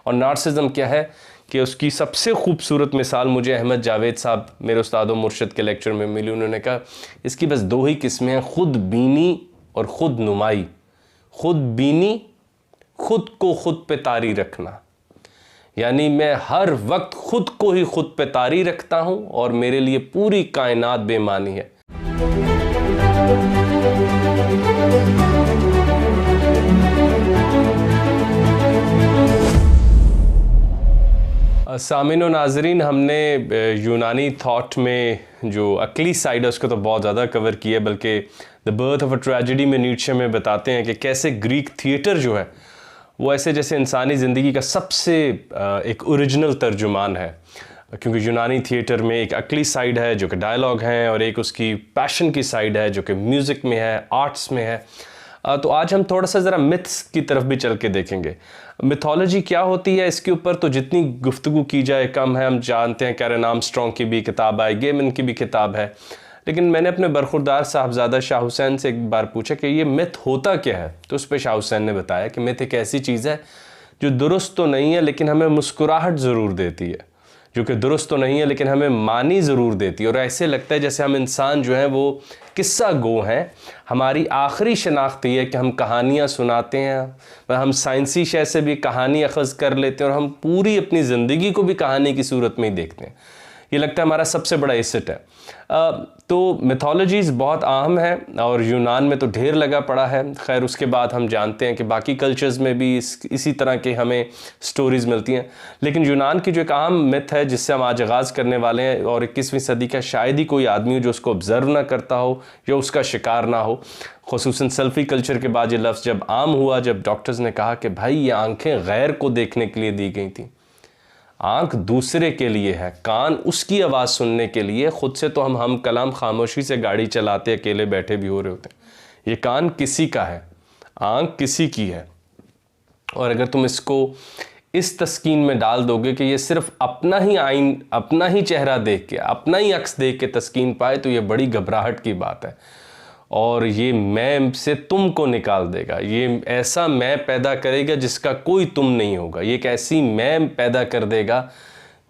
और नार्सिज्म क्या है कि उसकी सबसे खूबसूरत मिसाल मुझे अहमद जावेद साहब मेरे उस्ताद व मुर्शिद के लेक्चर में मिली। उन्होंने कहा इसकी बस दो ही किस्में हैं, खुद बीनी और ख़ुद नुमाई। खुद बीनी, खुद को खुद पे तारी रखना, यानी मैं हर वक्त खुद को ही खुद पे तारी रखता हूँ और मेरे लिए पूरी कायनात बेमानी है। सामिन व नाजरीन, हमने यूनानी थॉट में जो अकली साइड है उसको तो बहुत ज़्यादा कवर किया, बल्कि the birth of a tragedy में नीट्शे में बताते हैं कि कैसे ग्रीक थिएटर जो है वो ऐसे जैसे इंसानी ज़िंदगी का सबसे एक ओरिजिनल तर्जुमान है, क्योंकि यूनानी थिएटर में एक अकली साइड है जो कि डायलॉग हैं और एक उसकी पैशन की साइड है जो कि म्यूज़िक में है, आर्ट्स में है। तो आज हम थोड़ा सा ज़रा मिथ्स की तरफ भी चल के देखेंगे। मिथोलॉजी क्या होती है इसके ऊपर तो जितनी गुफ्तगू की जाए कम है। हम जानते हैं कैरन आर्मस्ट्रॉन्ग की भी किताब है, गेमन की भी किताब है, लेकिन मैंने अपने बरखुरदार साहबजादा शाह हुसैन से एक बार पूछा कि ये मिथ होता क्या है, तो उस पर शाह हुसैन ने बताया कि मिथ एक ऐसी चीज़ है जो दुरुस्त तो नहीं है लेकिन हमें मुस्कुराहट ज़रूर देती है, जो कि दुरुस्त तो नहीं है लेकिन हमें मानी ज़रूर देती है, और ऐसे लगता है जैसे हम इंसान जो हैं वो किस्सा गो हैं। हमारी आखिरी शनाख्त ये है कि हम कहानियाँ सुनाते हैं, हम साइंसी शय से भी कहानी अखज़ कर लेते हैं और हम पूरी अपनी ज़िंदगी को भी कहानी की सूरत में ही देखते हैं। ये लगता है हमारा सबसे बड़ा एसेट है। तो मिथोलॉजीज़ बहुत अहम है और यूनान में तो ढेर लगा पड़ा है। खैर उसके बाद हम जानते हैं कि बाकी कल्चर्स में भी इसी तरह के हमें स्टोरीज़ मिलती हैं, लेकिन यूनान की जो एक अहम मिथ है जिससे हम आज आगाज़ करने वाले हैं, और 21वीं सदी का शायद ही कोई आदमी हो जो उसको ऑब्ज़र्व ना करता हो या उसका शिकार ना हो। ख़ुसूसन सेल्फ़ी कल्चर के बाद ये लफ्ज़ जब आम हुआ, जब डॉक्टर्स ने कहा कि भाई ये आँखें गैर को देखने के लिए दी गई थी, आँख दूसरे के लिए है, कान उसकी आवाज़ सुनने के लिए। ख़ुद से तो हम कलाम खामोशी से गाड़ी चलाते अकेले बैठे भी हो रहे होते हैं, ये कान किसी का है, आँख किसी की है। और अगर तुम इसको इस तस्कीन में डाल दोगे कि ये सिर्फ अपना ही आइन, अपना ही चेहरा देख के, अपना ही अक्स देख के तस्कीन पाए, तो ये बड़ी घबराहट की बात है और ये मैं से तुम को निकाल देगा। ये ऐसा मैं पैदा करेगा जिसका कोई तुम नहीं होगा। ये एक ऐसी मैं पैदा कर देगा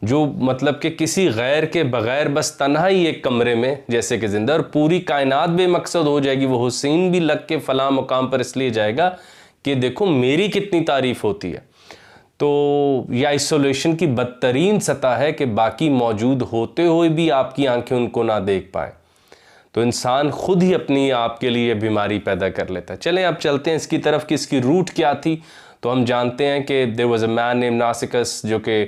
जो मतलब कि किसी गैर के बग़ैर बस तन्हा ही एक कमरे में जैसे कि ज़िंदा, और पूरी कायनात बेमकसद हो जाएगी। वो हुसैन भी लग के फ़लाँ मुकाम पर इसलिए जाएगा कि देखो मेरी कितनी तारीफ़ होती है। तो यह आइसोलेशन की बदतरीन सतह है कि बाकी मौजूद होते हुए भी आपकी आंखें उनको ना देख पाए, तो इंसान खुद ही अपनी आप के लिए बीमारी पैदा कर लेता है। चलें अब चलते हैं इसकी तरफ कि इसकी रूट क्या थी। तो हम जानते हैं कि there was a man name Narcissus जो कि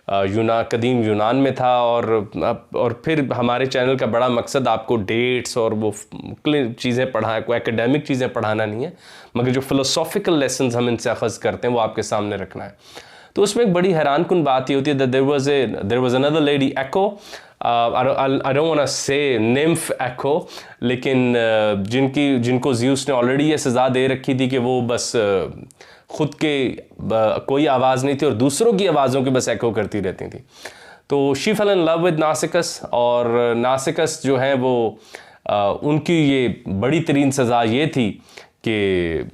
कदीम यूनान में था, और फिर हमारे चैनल का बड़ा मकसद आपको डेट्स और वो चीज़ें पढ़ाएं, कोई एकेडमिक चीज़ें पढ़ाना नहीं है, मगर जो फ़िलोसॉफ़िकल लेसन्स हम इनसे अखज़ करते हैं वो आपके सामने रखना है। तो उसमें एक बड़ी हैरानकुन बात ये होती है, there was another lady Echo, I don't want to say nymph echo, लेकिन जिनको ज़्यूस ने ऑलरेडी ये सज़ा दे रखी थी कि वो बस ख़ुद के कोई आवाज़ नहीं थी और दूसरों की आवाज़ों की बस एको करती रहती थी। तो she fell in love with Narcissus, और नासिकस जो है वो उनकी ये बड़ी तरीन सज़ा ये थी कि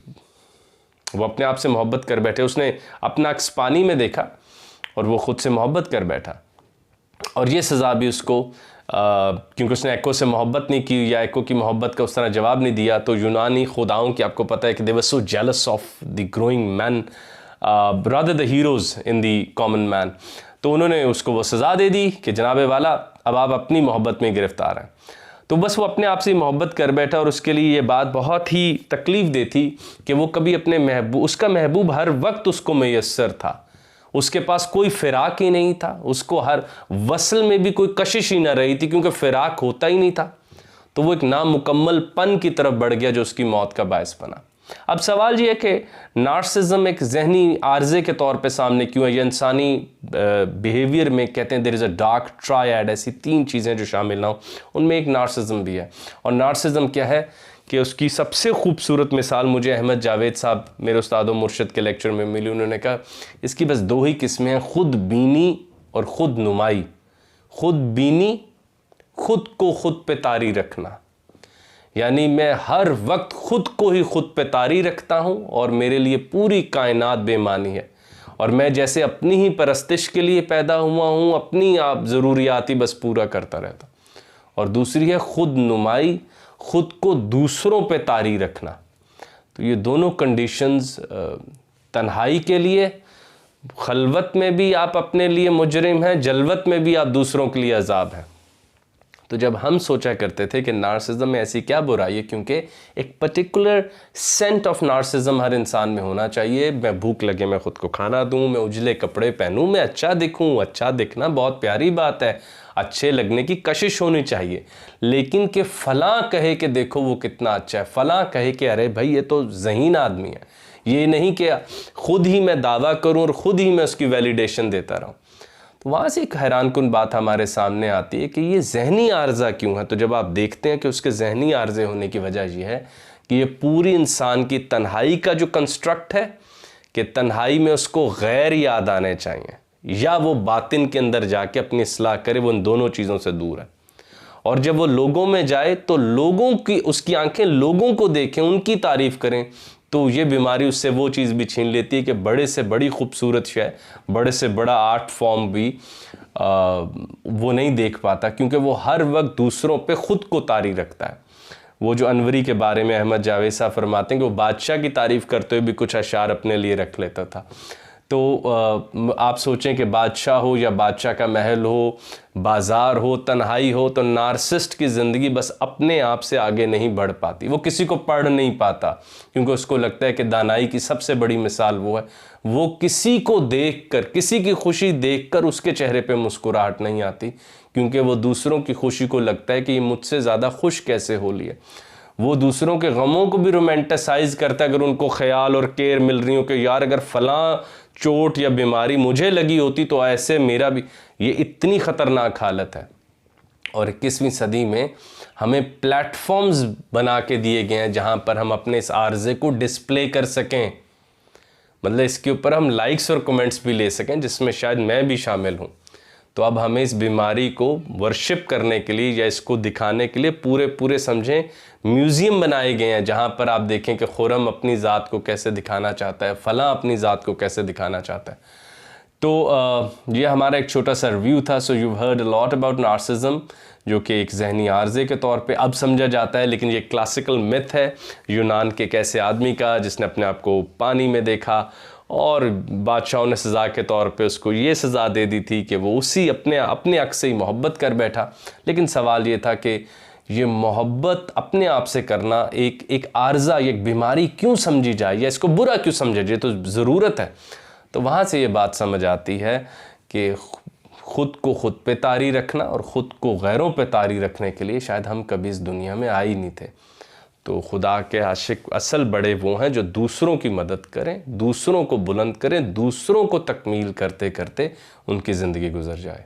वो अपने आप से मोहब्बत कर बैठे। उसने अपना अक्स पानी में देखा और वो ख़ुद से मोहब्बत कर बैठा, और ये सज़ा भी उसको क्योंकि उसने एको से मोहब्बत नहीं की या एको की मोहब्बत का उस तरह जवाब नहीं दिया। तो यूनानी खुदाओं की आपको पता है कि they were so jealous of the growing man rather the heroes in the common man. तो उन्होंने उसको वो सज़ा दे दी कि जनाबे वाला अब आप अपनी मोहब्बत में गिरफ़्तार हैं। तो बस वो अपने आप से मोहब्बत कर बैठा, और उसके लिए ये बात बहुत ही तकलीफ़ दे थी कि वो कभी अपने महबूब, उसका महबूब हर वक्त उसको मैसर था, उसके पास कोई फ़िराक ही नहीं था, उसको हर वसल में भी कोई कशिश ही ना रही थी क्योंकि फ़िराक होता ही नहीं था। तो वो एक नामुकम्मलपन की तरफ बढ़ गया जो उसकी मौत का बायस बना। अब सवाल ये है कि नार्सिज्म एक जहनी आर्जे के तौर पे सामने क्यों है। ये इंसानी बिहेवियर में कहते हैं there is a dark triad, ऐसी 3 चीज़ें जो शामिल ना हो, उनमें एक नार्सिज्म भी है। और नार्सिज्म क्या है कि उसकी सबसे खूबसूरत मिसाल मुझे अहमद जावेद साहब मेरे उस्ताद व मुर्शिद के लेक्चर में मिली। उन्होंने कहा इसकी बस 2 ही किस्में हैं, खुद बीनी और ख़ुद नुमाई। खुद बीनी, खुद को खुद पे तारी रखना, यानी मैं हर वक्त खुद को ही खुद पे तारी रखता हूँ और मेरे लिए पूरी कायनात बेमानी है। और मैं जैसे अपनी ही परस्तिश के लिए पैदा हुआ हूँ, अपनी आप ज़रूरियात ही बस पूरा करता रहता। और दूसरी है खुद नुमाई, खुद को दूसरों पे तारी रखना। तो ये दोनों कंडीशंस तन्हाई के लिए, खलवत में भी आप अपने लिए मुजरिम हैं, जलवत में भी आप दूसरों के लिए अजाब हैं। तो जब हम सोचा करते थे कि नार्सिज्म में ऐसी क्या बुराई है, क्योंकि एक पर्टिकुलर सेंट ऑफ नार्सिज्म हर इंसान में होना चाहिए। मैं भूख लगे मैं खुद को खाना दूं, मैं उजले कपड़े पहनूं, मैं अच्छा दिखूं। अच्छा दिखना बहुत प्यारी बात है, अच्छे लगने की कशिश होनी चाहिए, लेकिन कि फलां कहे कि देखो वो कितना अच्छा है, फलां कहे कि अरे भाई ये तो ज़हीन आदमी है। ये नहीं कि खुद ही मैं दावा करूं और ख़ुद ही मैं उसकी वैलिडेशन देता रहूं। तो वहाँ से एक हैरानकुन बात हमारे सामने आती है कि ये जहनी आर्जा क्यों है। तो जब आप देखते हैं कि उसके जहनी आर्जे होने की वजह ये है कि ये पूरी इंसान की तन्हाई का जो कंस्ट्रक्ट है कि तन्हाई में उसको गैर याद आने चाहिए या वो बातिन के अंदर जाके अपनी इस्लाह करे, वो इन दोनों चीज़ों से दूर है। और जब वो लोगों में जाए तो लोगों की, उसकी आंखें लोगों को देखें, उनकी तारीफ़ करें, तो ये बीमारी उससे वो चीज़ भी छीन लेती है कि बड़े से बड़ी खूबसूरत शय, बड़े से बड़ा आर्ट फॉर्म भी वो नहीं देख पाता, क्योंकि वो हर वक्त दूसरों पे ख़ुद को तारी रखता है। वो जो अनवरी के बारे में अहमद जावेद साहब फरमाते हैं कि वो बादशाह की तारीफ़ करते हुए भी कुछ अशार अपने लिए रख लेता था। तो आप सोचें कि बादशाह हो या बादशाह का महल हो, बाज़ार हो, तन्हाई हो, तो नार्सिस्ट की ज़िंदगी बस अपने आप से आगे नहीं बढ़ पाती। वो किसी को पढ़ नहीं पाता, क्योंकि उसको लगता है कि दानाई की सबसे बड़ी मिसाल वो है, वो किसी को देखकर, किसी की खुशी देखकर उसके चेहरे पे मुस्कुराहट नहीं आती, क्योंकि वो दूसरों की खुशी को लगता है कि ये मुझसे ज़्यादा खुश कैसे हो लिया। वो दूसरों के गमों को भी रोमांटिसाइज करता है, अगर उनको ख्याल और केयर मिल रही हो कि यार अगर फ़लाँ चोट या बीमारी मुझे लगी होती तो ऐसे मेरा भी। ये इतनी ख़तरनाक हालत है। और 21वीं सदी में हमें प्लेटफॉर्म्स बना के दिए गए हैं जहाँ पर हम अपने इस आर्जे को डिस्प्ले कर सकें, मतलब इसके ऊपर हम लाइक्स और कमेंट्स भी ले सकें, जिसमें शायद मैं भी शामिल हूँ। तो अब हमें इस बीमारी को वर्शिप करने के लिए या इसको दिखाने के लिए पूरे समझें म्यूज़ियम बनाए गए हैं, जहाँ पर आप देखें कि खुरम अपनी ज़ात को कैसे दिखाना चाहता है, फलां अपनी ज़ात को कैसे दिखाना चाहता है। तो ये हमारा एक छोटा सा रिव्यू था। So you heard a lot about narcissism, जो कि एक जहनी आर्जे के तौर पे अब समझा जाता है, लेकिन ये क्लासिकल मिथ है यूनान के कैसे आदमी का जिसने अपने आप को पानी में देखा और बादशाहों ने सज़ा के तौर पे उसको ये सज़ा दे दी थी कि वो उसी अपने अक्स से ही मोहब्बत कर बैठा। लेकिन सवाल ये था कि ये मोहब्बत अपने आप से करना एक आर्जा, एक बीमारी क्यों समझी जाए या इसको बुरा क्यों समझा जाए, तो ज़रूरत है। तो वहाँ से ये बात समझ आती है कि ख़ुद को ख़ुद पे तारी रखना और ख़ुद को गैरों पे तारी रखने के लिए शायद हम कभी इस दुनिया में आए ही नहीं थे। तो खुदा के आशिक असल बड़े वो हैं जो दूसरों की मदद करें, दूसरों को बुलंद करें, दूसरों को तकमील करते करते उनकी ज़िंदगी गुजर जाए।